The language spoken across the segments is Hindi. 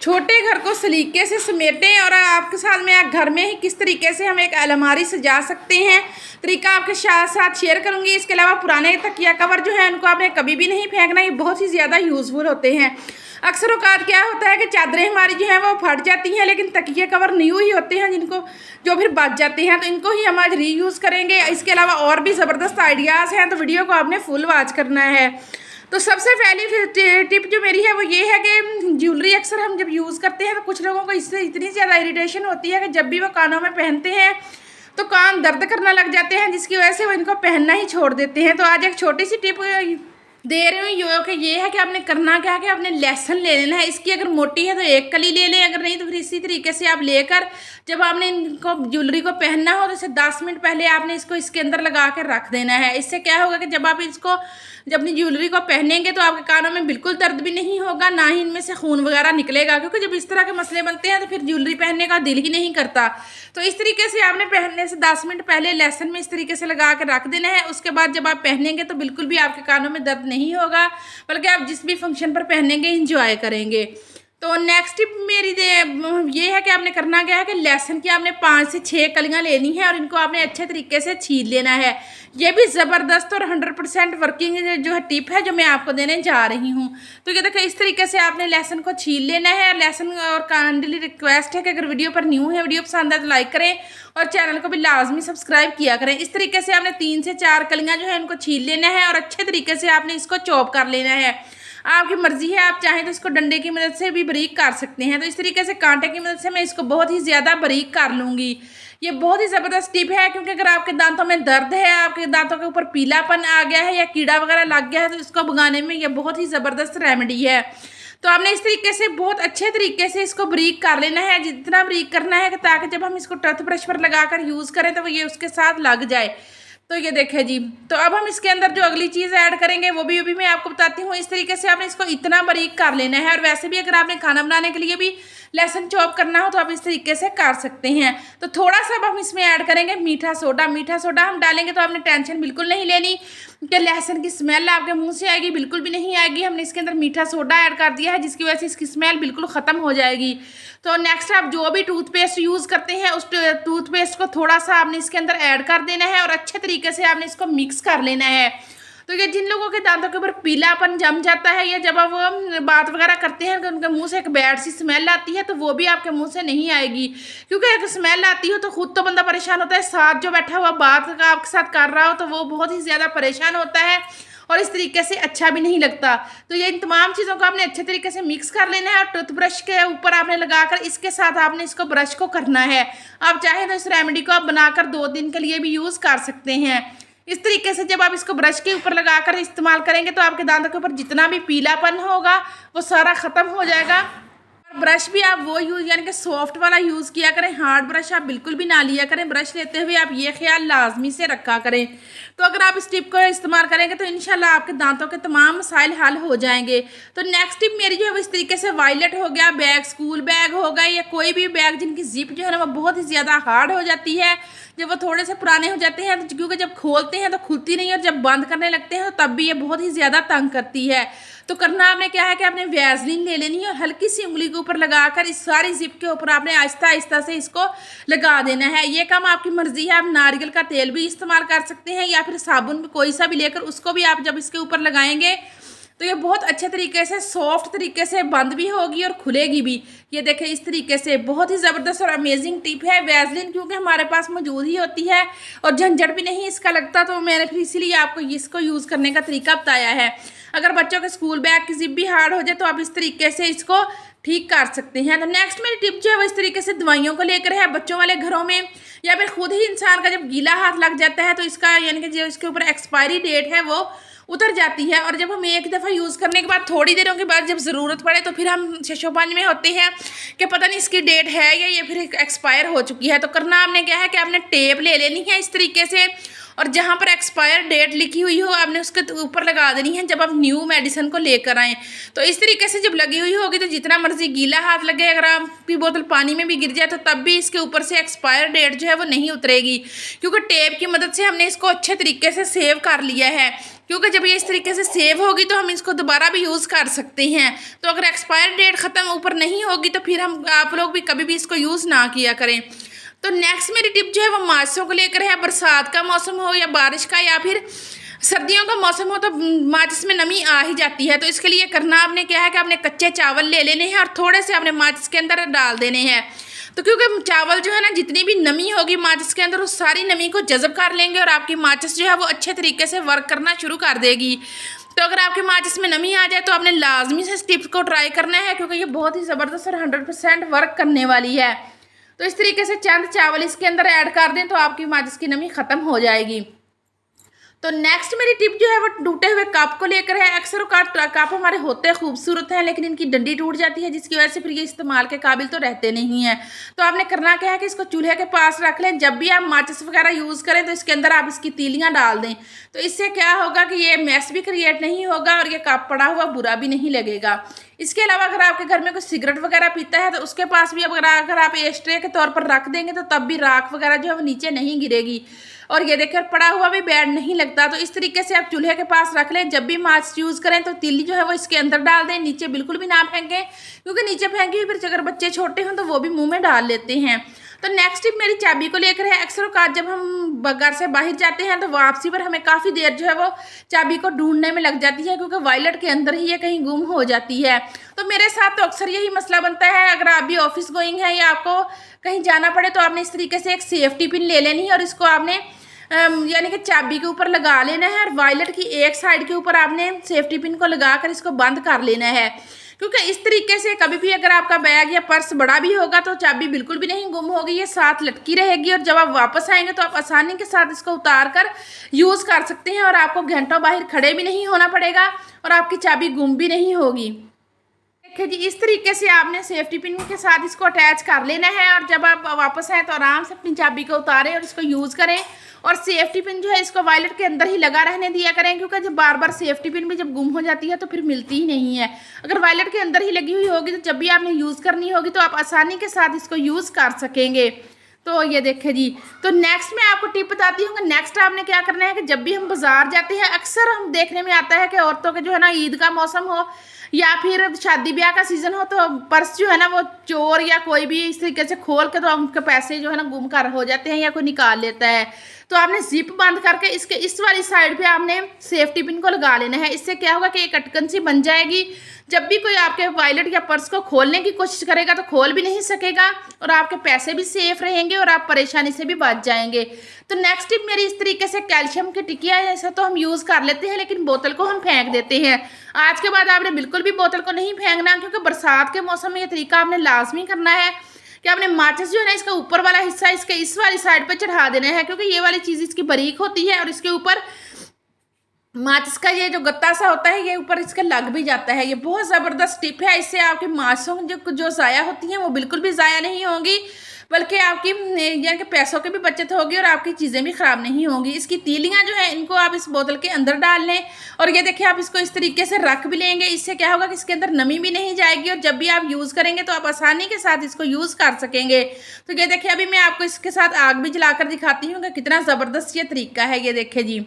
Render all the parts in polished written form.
छोटे घर को सलीके से समेटें और आपके साथ में घर में ही किस तरीके से हम एक अलमारी सजा सकते हैं तरीका आपके साथ शेयर करूंगी। इसके अलावा पुराने तकिया कवर जो है उनको आपने कभी भी नहीं फेंकना, ये बहुत ही ज़्यादा यूज़फुल होते हैं। अक्सर औकात क्या होता है कि चादरें हमारी जो है वो फट जाती हैं, लेकिन तकिए कवर न्यू ही होते हैं जिनको जो फिर बच जाते हैं, तो इनको ही हम आज रीयूज़ करेंगे। इसके अलावा और भी ज़बरदस्त आइडियाज़ हैं, तो वीडियो को आपने फुल वॉच करना है। तो सबसे पहली टिप जो मेरी है वो ये है कि ज्वेलरी अक्सर हम जब यूज़ करते हैं तो कुछ लोगों को इससे इतनी ज़्यादा इरिटेशन होती है कि जब भी वो कानों में पहनते हैं तो कान दर्द करने लग जाते हैं, जिसकी वजह से वो इनको पहनना ही छोड़ देते हैं। तो आज एक छोटी सी टिप दे रही हूँ ये है कि आपने करना क्या है कि आपने लहसुन ले लेना है। इसकी अगर मोटी है तो एक कली ले लें, अगर नहीं तो फिर इसी तरीके से आप लेकर जब आपने इनको ज्वेलरी को पहनना हो तो इसे 10 मिनट पहले आपने इसको इसके अंदर लगा कर रख देना है। इससे क्या होगा कि जब आप इसको जब अपनी ज्वेलरी को पहनेंगे तो आपके कानों में बिल्कुल दर्द भी नहीं होगा, ना ही इनमें से खून वगैरह निकलेगा, क्योंकि जब इस तरह के मसले बनते हैं तो फिर ज्वेलरी पहनने का दिल ही नहीं करता। तो इस तरीके से आपने पहनने से 10 मिनट पहले लहसुन में इस तरीके से लगा कर रख देना है। उसके बाद जब आप पहनेंगे तो बिल्कुल भी आपके कानों में दर्द नहीं होगा, बल्कि आप जिस भी फंक्शन पर पहनेंगे इंजॉय करेंगे। तो नेक्स्ट टिप मेरी ये है कि आपने करना क्या है कि लहसुन की आपने 5 से 6 कलियां लेनी है और इनको आपने अच्छे तरीके से छील लेना है। ये भी ज़बरदस्त और 100% वर्किंग जो है टिप है जो मैं आपको देने जा रही हूँ। तो ये देखो इस तरीके से आपने लहसुन को छील लेना है। लहसुन और काइंडली रिक्वेस्ट है कि अगर वीडियो पर न्यू है, वीडियो पसंद है तो लाइक करें और चैनल को भी लाजमी सब्सक्राइब किया करें। इस तरीके से आपने 3 से 4 कलियाँ जो है उनको छील लेना है और अच्छे तरीके से आपने इसको चॉप कर लेना है। आपकी मर्जी है, आप चाहें तो इसको डंडे की मदद से भी बारीक कर सकते हैं। तो इस तरीके से कांटे की मदद से मैं इसको बहुत ही ज़्यादा बारीक कर लूँगी। ये बहुत ही ज़बरदस्त टिप है, क्योंकि अगर आपके दांतों में दर्द है, आपके दांतों के ऊपर पीलापन आ गया है या कीड़ा वगैरह लग गया है, तो इसको भगाने में ये बहुत ही ज़बरदस्त रेमेडी है। तो आपने इस तरीके से बहुत अच्छे तरीके से इसको बारीक कर लेना है, जितना बारीक करना है ताकि जब हम इसको टूथब्रश पर लगाकर यूज़ करें तो वो ये उसके साथ लग जाए। तो ये देखे जी। तो अब हम इसके अंदर जो अगली चीज़ ऐड करेंगे वो भी मैं आपको बताती हूँ। इस तरीके से आपने इसको इतना बारीक कर लेना है, और वैसे भी अगर आपने खाना बनाने के लिए भी लहसुन चॉप करना हो तो आप इस तरीके से कर सकते हैं। तो थोड़ा सा अब हम इसमें ऐड करेंगे मीठा सोडा। मीठा सोडा हम डालेंगे तो आपने टेंशन बिल्कुल नहीं लेनी कि लहसुन की स्मेल आपके मुंह से आएगी, बिल्कुल भी नहीं आएगी। हमने इसके अंदर मीठा सोडा ऐड कर दिया है, जिसकी वजह से इसकी स्मेल बिल्कुल ख़त्म हो जाएगी। तो नेक्स्ट आप जो भी टूथपेस्ट यूज़ करते हैं उस टूथपेस्ट को थोड़ा सा आपने इसके अंदर ऐड कर देना है और अच्छे तरीके से आपने इसको मिक्स कर लेना है। तो ये जिन लोगों के दांतों के ऊपर पीलापन जम जाता है या जब आप वो बात वगैरह करते हैं तो उनके मुंह से एक बैड सी स्मेल आती है, तो वो भी आपके मुंह से नहीं आएगी, क्योंकि एक स्मेल आती हो तो खुद तो बंदा परेशान होता है, साथ जो बैठा हुआ बात का आपके साथ कर रहा हो तो वो बहुत ही ज़्यादा परेशान होता है और इस तरीके से अच्छा भी नहीं लगता। तो ये इन तमाम चीज़ों को आपने अच्छे तरीके से मिक्स कर लेना है और टूथब्रश के ऊपर आपने लगाकर इसके साथ आपने इसको ब्रश को करना है। आप चाहें तो इस रेमेडी को आप बनाकर 2 दिन के लिए भी यूज़ कर सकते हैं। इस तरीके से जब आप इसको ब्रश के ऊपर लगाकर इस्तेमाल करेंगे तो आपके दांतों के ऊपर जितना भी पीलापन होगा वो सारा ख़त्म हो जाएगा। ब्रश भी आप वो यूज़ यानी कि सॉफ्ट वाला यूज़ किया करें, हार्ड ब्रश आप बिल्कुल भी ना लिया करें। ब्रश लेते हुए आप ये ख्याल लाजमी से रखा करें। तो अगर आप इस टिप को इस्तेमाल करेंगे तो इंशाल्लाह आपके दांतों के तमाम मसाइल हल हो जाएंगे। तो नेक्स्ट टिप मेरी जो है वो इस तरीके से वायलेट हो गया बैग, स्कूल बैग हो गए या कोई भी बैग जिनकी जिप जो है ना वो बहुत ही ज़्यादा हार्ड हो जाती है, जब वो थोड़े से पुराने हो जाते हैं तो क्योंकि जब खोलते हैं तो खुलती नहीं और जब बंद करने लगते हैं तो तब भी ये बहुत ही ज़्यादा तंग करती है। तो करना आपने क्या है कि आपने वैसलीन ले लेनी है और हल्की सी उंगली के ऊपर लगाकर इस सारी जिप के ऊपर आपने आहिस्ता आहिस्ता से इसको लगा देना है। ये काम आपकी मर्जी है, आप नारियल का तेल भी इस्तेमाल कर सकते हैं या फिर साबुन भी कोई सा भी लेकर उसको भी आप जब इसके ऊपर लगाएंगे तो ये बहुत अच्छे तरीके से सॉफ्ट तरीके से बंद भी होगी और खुलेगी भी। ये देखें इस तरीके से बहुत ही ज़बरदस्त और अमेजिंग टिप है। वैसलीन क्योंकि हमारे पास मौजूद ही होती है और झंझट भी नहीं इसका लगता, तो मैंने फिर इसीलिए आपको इसको यूज़ करने का तरीका बताया है। अगर बच्चों के स्कूल बैग की जिप भी हार्ड हो जाए तो आप इस तरीके से इसको ठीक कर सकते हैं। तो नेक्स्ट मेरी टिप जो है वो इस तरीके से दवाइयों को लेकर है। बच्चों वाले घरों में या फिर खुद ही इंसान का जब गीला हाथ लग जाता है तो इसका यानी कि जो इसके ऊपर एक्सपायरी डेट है वो उतर जाती है, और जब हम एक दफ़ा यूज़ करने के बाद थोड़ी देरों के बाद जब ज़रूरत पड़े तो फिर हम शशोपंज में होते हैं कि पता नहीं इसकी डेट है या ये फिर एक्सपायर हो चुकी है। तो करना आपने क्या है कि आपने टेप ले लेनी है इस तरीके से और जहाँ पर एक्सपायर डेट लिखी हुई हो आपने उसके ऊपर लगा देनी है जब आप न्यू मेडिसिन को लेकर आएँ। तो इस तरीके से जब लगी हुई होगी तो जितना मर्जी गीला हाथ लगे, अगर आपकी बोतल पानी में भी गिर जाए तो तब भी इसके ऊपर से एक्सपायर डेट जो है वो नहीं उतरेगी, क्योंकि टेप की मदद से हमने इसको अच्छे तरीके से सेव कर लिया है। क्योंकि जब ये इस तरीके से सेव होगी तो हम इसको दोबारा भी यूज़ कर सकते हैं। तो अगर एक्सपायर डेट ख़त्म ऊपर नहीं होगी तो फिर हम आप लोग भी कभी भी इसको यूज़ ना किया करें। तो नेक्स्ट मेरी टिप जो है वो माचिसों को लेकर है। बरसात का मौसम हो या बारिश का या फिर सर्दियों का मौसम हो तो माचिस में नमी आ ही जाती है। तो इसके लिए करना आपने क्या है कि आपने कच्चे चावल ले लेने हैं और थोड़े से आपने माचिस के अंदर डाल देने हैं। तो क्योंकि चावल जो है ना, जितनी भी नमी होगी माचिस के अंदर उस सारी नमी को जज़ब कर लेंगे और आपकी माचिस जो है वो अच्छे तरीके से वर्क करना शुरू कर देगी। तो अगर आपके माचिस में नमी आ जाए तो आपने लाजमी से इस टिप्स को ट्राई करना है, क्योंकि ये बहुत ही ज़बरदस्त और 100% वर्क करने वाली है। तो इस तरीके से चंद चावल इसके अंदर ऐड कर दें तो आपकी माचिस की नमी ख़त्म हो जाएगी। तो नेक्स्ट मेरी टिप जो है वो टूटे हुए कप को लेकर है। अक्सर कप हमारे होते खूबसूरत हैं लेकिन इनकी डंडी टूट जाती है, जिसकी वजह से फिर ये इस्तेमाल के काबिल तो रहते नहीं हैं। तो आपने करना क्या है कि इसको चूल्हे के पास रख लें। जब भी आप माचिस वगैरह यूज़ करें तो इसके अंदर आप इसकी तीलियाँ डाल दें। तो इससे क्या होगा कि ये मैस भी क्रिएट नहीं होगा और ये कप पड़ा हुआ बुरा भी नहीं लगेगा। इसके अलावा अगर आपके घर में कोई सिगरेट वगैरह पीता है तो उसके पास भी अगर आप एस्ट्रे के तौर पर रख देंगे तो तब भी राख वगैरह जो है वो नीचे नहीं गिरेगी और ये देखकर पड़ा हुआ भी बैड नहीं लगता। तो इस तरीके से आप चूल्हे के पास रख लें। जब भी माचिस यूज़ करें तो तीली जो है वो इसके अंदर डाल दें, नीचे बिल्कुल भी ना फेंकें, क्योंकि नीचे फेंकी हुई फिर अगर बच्चे छोटे हों तो वो भी मुँह में डाल लेते हैं। तो नेक्स्ट टिप मेरी चाबी को लेकर है। अक्सर औकात जब हम घर से बाहर जाते हैं तो वापसी पर हमें काफ़ी देर जो है वो चाबी को ढूंढने में लग जाती है, क्योंकि वॉलेट के अंदर ही ये कहीं गुम हो जाती है। तो मेरे साथ तो अक्सर यही मसला बनता है। अगर आप भी ऑफिस गोइंग है या आपको कहीं जाना पड़े तो आपने इस तरीके से एक सेफ्टी पिन ले लेनी है और इसको आपने यानी कि चाबी के ऊपर लगा लेना है और वॉलेट की एक साइड के ऊपर आपने सेफ्टी पिन को लगाकर इसको बंद कर लेना है, क्योंकि इस तरीके से कभी भी अगर आपका बैग या पर्स बड़ा भी होगा तो चाबी बिल्कुल भी नहीं गुम होगी, ये साथ लटकी रहेगी और जब आप वापस आएंगे तो आप आसानी के साथ इसको उतार कर यूज़ कर सकते हैं और आपको घंटों बाहर खड़े भी नहीं होना पड़ेगा और आपकी चाबी गुम भी नहीं होगी। देखिए जी, इस तरीके से आपने सेफ्टी पिन के साथ इसको अटैच कर लेना है और जब आप वापस आए तो आराम से अपनी चाबी को उतारें और इसको यूज़ करें। और सेफ्टी पिन जो है इसको वॉलेट के अंदर ही लगा रहने दिया करें, क्योंकि जब बार बार सेफ्टी पिन भी जब गुम हो जाती है तो फिर मिलती ही नहीं है। अगर वॉलेट के अंदर ही लगी हुई होगी तो जब भी आपने यूज़ करनी होगी तो आप आसानी के साथ इसको यूज़ कर सकेंगे। तो ये देखें जी, तो नेक्स्ट मैं आपको टिप बताती हूँ कि नेक्स्ट आपने क्या करना है कि जब भी हम बाजार जाते हैं अक्सर हम देखने में आता है कि औरतों के जो है ना ईद का मौसम हो या फिर शादी ब्याह का सीज़न हो तो पर्स जो है ना वो चोर या कोई भी इस तरीके से खोल के तो उनके पैसे जो है ना गुम कर हो जाते हैं या कोई निकाल लेता है। तो आपने जिप बंद करके इसके इस वाली साइड पे आपने सेफ्टी पिन को लगा लेना है। इससे क्या होगा कि एक अटकन सी बन जाएगी। जब भी कोई आपके वॉलेट या पर्स को खोलने की कोशिश करेगा तो खोल भी नहीं सकेगा और आपके पैसे भी सेफ रहेंगे और आप परेशानी से भी बच जाएंगे। तो नेक्स्ट टिप मेरी इस तरीके से कैल्शियम की टिकिया है, ऐसा तो हम यूज़ कर लेते हैं लेकिन बोतल को हम फेंक देते हैं। आज के बाद आपने बिल्कुल भी बोतल को नहीं फेंकना, क्योंकि बरसात के मौसम में ये तरीका आपने लाजमी करना है कि आपने माचिस जो है ना इसका ऊपर वाला हिस्सा इसके इस वाली साइड पे चढ़ा देना है, क्योंकि ये वाली चीज़ इसकी बारीक होती है और इसके ऊपर माचिस का ये जो गत्ता सा होता है ये ऊपर इसके लग भी जाता है। ये बहुत ज़बरदस्त टिप है। इससे आपकी माचिसों जो ज़ाया होती हैं वो बिल्कुल भी ज़ाया नहीं होंगी, बल्कि आपकी यानी कि पैसों की भी बचत होगी और आपकी चीज़ें भी ख़राब नहीं होंगी। इसकी तीलियाँ जो है इनको आप इस बोतल के अंदर डाल लें और ये देखिए आप इसको इस तरीके से रख भी लेंगे। इससे क्या होगा कि इसके अंदर नमी भी नहीं जाएगी और जब भी आप यूज़ करेंगे तो आप आसानी के साथ इसको यूज़ कर सकेंगे। तो ये देखिए अभी मैं आपको इसके साथ आग भी जलाकर दिखाती हूँ कि कितना ज़बरदस्त ये तरीका है। ये देखिए जी,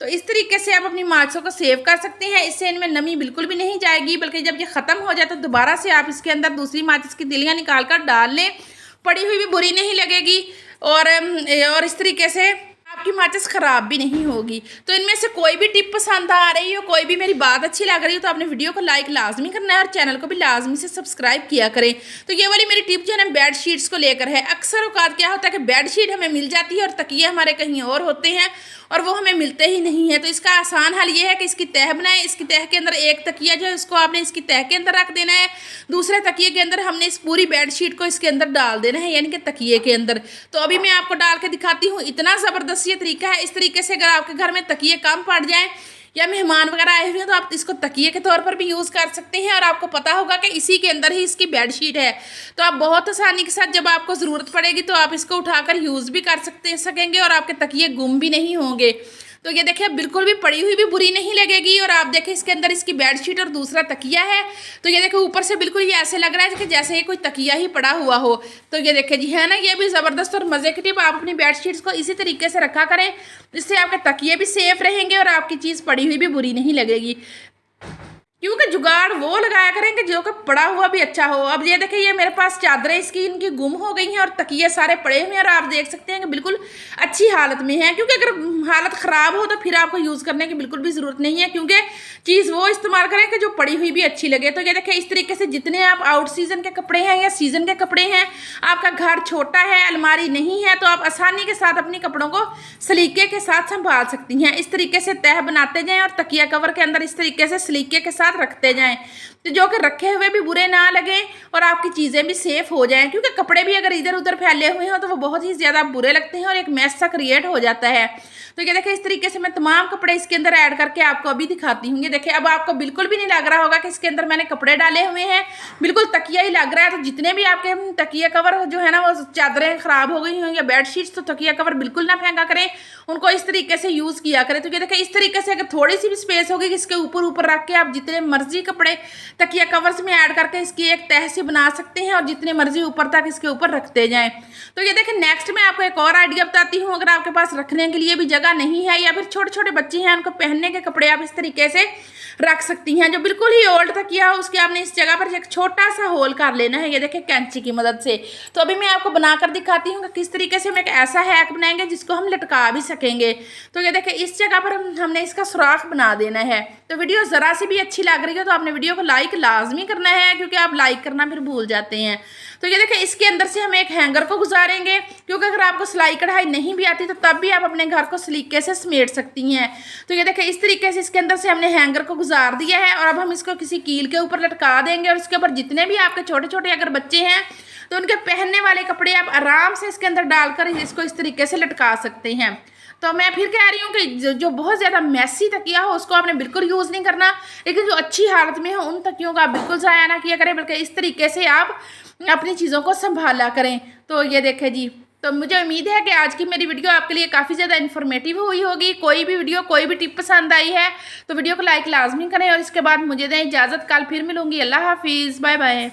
तो इस तरीके से आप अपनी माचिसों को सेव कर सकते हैं। इससे इनमें नमी बिल्कुल भी नहीं जाएगी, बल्कि जब ये ख़त्म हो जाए तो दोबारा से आप इसके अंदर दूसरी माचिस की तीलियाँ निकाल कर डाल लें। पड़ी हुई भी बुरी नहीं लगेगी और इस तरीके से आपकी माचिस ख़राब भी नहीं होगी। तो इनमें से कोई भी टिप पसंद आ रही हो, कोई भी मेरी बात अच्छी लग रही हो तो आपने वीडियो को लाइक लाजमी करना है और चैनल को भी लाजमी से सब्सक्राइब किया करें। तो ये वाली मेरी टिप जो है ना बेड शीट्स को लेकर है। अक्सर औकात क्या होता है कि बेड शीट हमें मिल जाती है और तकिए हमारे कहीं और होते हैं और वो हमें मिलते ही नहीं है। तो इसका आसान हल ये है कि इसकी तह बनाएं। इसकी तह के अंदर एक तकिया जो है उसको आपने इसकी तह के अंदर रख देना है, दूसरे तकिए के अंदर हमने इस पूरी बेडशीट को इसके अंदर डाल देना है, यानी कि तकिए के अंदर। तो अभी मैं आपको डाल के दिखाती हूँ। इतना ज़बरदस्त ये तरीका है। इस तरीके से अगर आपके घर में तकिए कम पड़ जाएँ या मेहमान वगैरह आए हुए हैं तो आप इसको तकिए के तौर पर भी यूज़ कर सकते हैं। और आपको पता होगा कि इसी के अंदर ही इसकी बेडशीट है, तो आप बहुत आसानी के साथ जब आपको ज़रूरत पड़ेगी तो आप इसको उठाकर यूज़ भी कर सकेंगे और आपके तकिए गुम भी नहीं होंगे। तो ये देखिए बिल्कुल भी पड़ी हुई भी बुरी नहीं लगेगी। और आप देखें इसके अंदर इसकी बेडशीट और दूसरा तकिया है, तो ये देखिए ऊपर से बिल्कुल ये ऐसे लग रहा है कि जैसे ये कोई तकिया ही पड़ा हुआ हो। तो ये देखिए जी है ना, ये भी ज़बरदस्त और मज़े की टिप। आप अपनी बेडशीट्स को इसी तरीके से रखा करें, जिससे आपके तकिए भी सेफ रहेंगे और आपकी चीज़ पड़ी हुई भी बुरी नहीं लगेगी। क्योंकि जुगाड़ वो लगाया करेंगे जो कि पड़ा हुआ भी अच्छा हो। अब ये देखिए ये मेरे पास चादरें इसकी इनकी गुम हो गई हैं और तकिए सारे पड़े हुए हैं और आप देख सकते हैं कि बिल्कुल अच्छी हालत में है। क्योंकि अगर हालत ख़राब हो तो फिर आपको यूज़ करने की बिल्कुल भी ज़रूरत नहीं है, क्योंकि चीज़ वो इस्तेमाल करें कि जो पड़ी हुई भी अच्छी लगे। तो ये देखिए इस तरीके से जितने आप आउट सीज़न के कपड़े हैं या सीज़न के कपड़े हैं, आपका घर छोटा है, अलमारी नहीं है, तो आप आसानी के साथ अपने कपड़ों को सलीके के साथ संभाल सकती हैं। इस तरीके से तह बनाते जाएँ और तकिया कवर के अंदर इस तरीके से सलीके के साथ रखते जाएं, तो जो कि रखे हुए भी बुरे ना लगें और आपकी चीज़ें भी सेफ हो जाएं। क्योंकि कपड़े भी अगर इधर उधर फैले हुए हो तो वो बहुत ही ज़्यादा बुरे लगते हैं और एक मैस सा क्रिएट हो जाता है। तो ये देखिए इस तरीके से मैं तमाम कपड़े इसके अंदर ऐड करके आपको अभी दिखाती हूँ। ये देखिए अब आपको बिल्कुल भी नहीं लग रहा होगा कि इसके अंदर मैंने कपड़े डाले हुए हैं, बिल्कुल तकिया ही लग रहा है। तो जितने भी आपके तकिया कवर जो है ना वो चादरें ख़राब हो गई हों या बेडशीट्स, तो तकिया कवर बिल्कुल ना फेंका करें, उनको इस तरीके से यूज़ किया करें। तो ये देखिए इस तरीके से अगर थोड़ी सी भी स्पेस होगी इसके ऊपर रख के आप जितने मर्जी कपड़े तकिया कवर्स में ऐड करके इसकी एक तह से बना सकते हैं और जितने मर्जी ऊपर तक इसके ऊपर रखते जाएं। तो ये देखिए नेक्स्ट मैं आपको एक और आइडिया बताती हूँ। अगर आपके पास रखने के लिए भी जगह नहीं है या फिर छोटे छोटे बच्चे हैं उनको पहनने के कपड़े आप इस तरीके से रख सकती हैं। जो बिल्कुल ही ओल्ड तकिया हो उसके आपने इस जगह पर एक छोटा सा होल कर लेना है, ये देखिए कैंची की मदद से। तो अभी मैं आपको बनाकर दिखाती हूँ कि किस तरीके से हम एक ऐसा हैक बनाएंगे जिसको हम लटका भी सकेंगे। तो ये देखिए इस जगह पर हमने इसका सुराख बना देना है। तो वीडियो ज़रा सी भी अच्छी लग रही हो तो आपने वीडियो को लाइक लाजमी करना है, क्योंकि आप लाइक करना फिर भूल जाते हैं। तो ये देखिए इसके अंदर से हम एक हैंगर को गुजारेंगे, क्योंकि अगर आपको सिलाई कढ़ाई नहीं भी आती तो तब भी आप अपने घर को सलीके से समेट सकती हैं। तो ये देखिए इस तरीके से इसके अंदर से हमने हैंगर को गुजार दिया है और अब हम इसको किसी कील के ऊपर लटका देंगे। और इसके ऊपर जितने भी आपके छोटे छोटे अगर बच्चे हैं तो उनके पहनने वाले कपड़े आप आराम से इसके अंदर डालकर इसको इस तरीके से लटका सकते हैं। तो मैं फिर कह रही हूँ कि जो बहुत ज़्यादा मैसी तकिया हो उसको आपने बिल्कुल यूज़ नहीं करना, लेकिन जो अच्छी हालत में हो उन तकियों का आप बिल्कुल ज़ाया ना किया करें, बल्कि इस तरीके से आप अपनी चीज़ों को संभाला करें। तो ये देखें जी, तो मुझे उम्मीद है कि आज की मेरी वीडियो आपके लिए काफ़ी ज़्यादा इन्फॉर्मेटिव हुई होगी। कोई भी वीडियो कोई भी टिप पसंद आई है तो वीडियो को लाइक लाजमी करें और इसके बाद मुझे दें इजाज़त। कल फिर मिलूंगी। अल्लाह हाफिज़, बाय बाय।